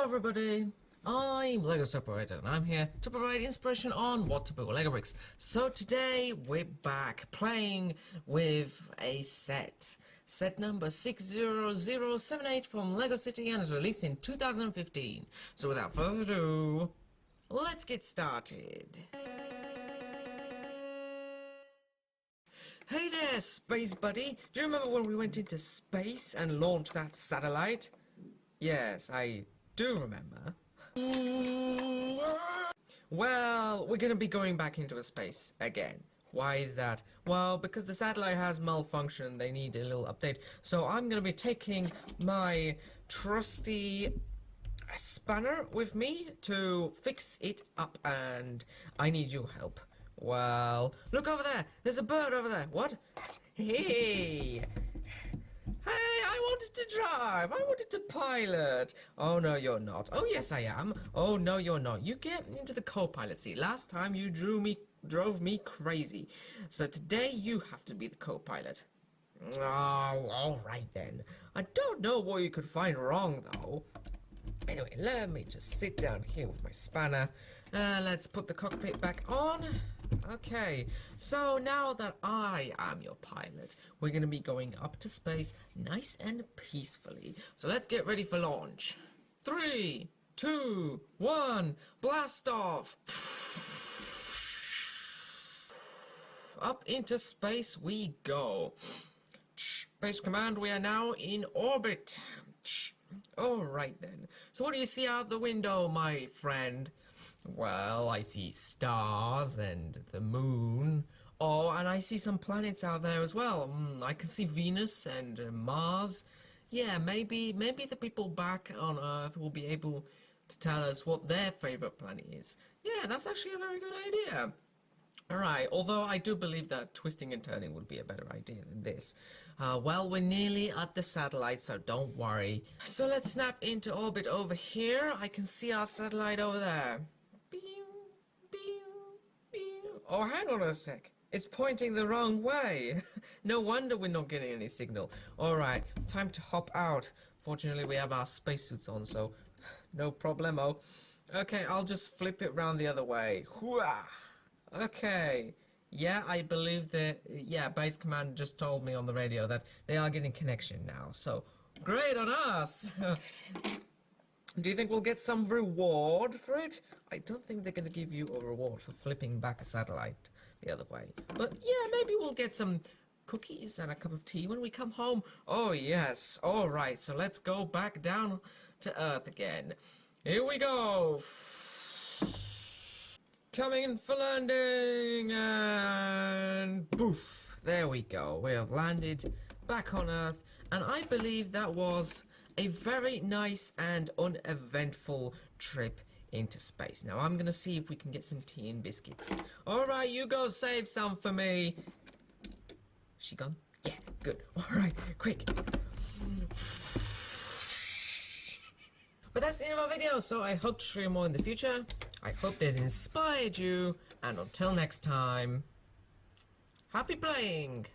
everybody, I'm LEGO Separator and I'm here to provide inspiration on what to build with LEGO bricks. So today we're back playing with a set number 60078 from LEGO City and is released in 2015. So without further ado, let's get started. Hey there, space buddy! Do you remember when we went into space and launched that satellite? Yes, I do remember. Well, we're gonna be going back into space again. Why is that? Well, because the satellite has malfunctioned, they need a little update. So I'm gonna be taking my trusty spanner with me to fix it up, and I need your help. Well, look over there! There's a bird over there! What? Hey! Hey, I wanted to drive! I wanted to pilot! Oh, no, you're not. Oh, yes, I am. Oh, no, you're not. You get into the co-pilot seat. Last time you drove me crazy. So today you have to be the co-pilot. Oh, alright then. I don't know what you could find wrong, though. Anyway, let me just sit down here with my spanner. Let's put the cockpit back on. Okay, so now that I am your pilot, we're going to be going up to space nice and peacefully. So let's get ready for launch. 3, 2, 1, blast off! Up into space we go. Space Command, we are now in orbit. Alright then. So what do you see out the window, my friend? Well, I see stars and the moon. Oh, and I see some planets out there as well. I can see Venus and Mars. Yeah, maybe the people back on Earth will be able to tell us what their favorite planet is. Yeah, that's actually a very good idea. Alright, although I do believe that twisting and turning would be a better idea than this. Well, we're nearly at the satellite, so don't worry. So let's snap into orbit over here. I can see our satellite over there. Oh, hang on a sec. It's pointing the wrong way. No wonder we're not getting any signal. Alright, time to hop out. Fortunately, we have our spacesuits on, so no problemo. Okay, I'll just flip it round the other way. Hooah! Okay. Yeah, I believe that, Base Command just told me on the radio that they are getting connection now. So, great on us! Do you think we'll get some reward for it? I don't think they're going to give you a reward for flipping back a satellite the other way. But yeah, maybe we'll get some cookies and a cup of tea when we come home. Oh yes, alright, so let's go back down to Earth again. Here we go! Coming in for landing, and poof! There we go, we have landed back on Earth, and I believe that was a very nice and uneventful trip into space. Now I'm gonna see if we can get some tea and biscuits. Alright, you go save some for me. She gone? Yeah, good. Alright, quick. But that's the end of our video, so I hope to show you more in the future. I hope this inspired you, and until next time, happy playing!